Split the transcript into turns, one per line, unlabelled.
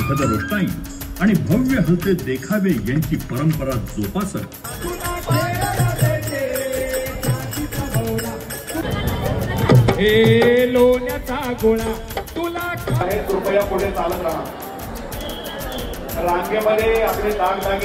सुखद रोषणाई आणि भव्य हलते देखावे यांची परंपरा जोपासत
हे लोण्याचा गोळा तुला
कृपया पुढे चालत राहा. रांगेमध्ये आपले दागदागिने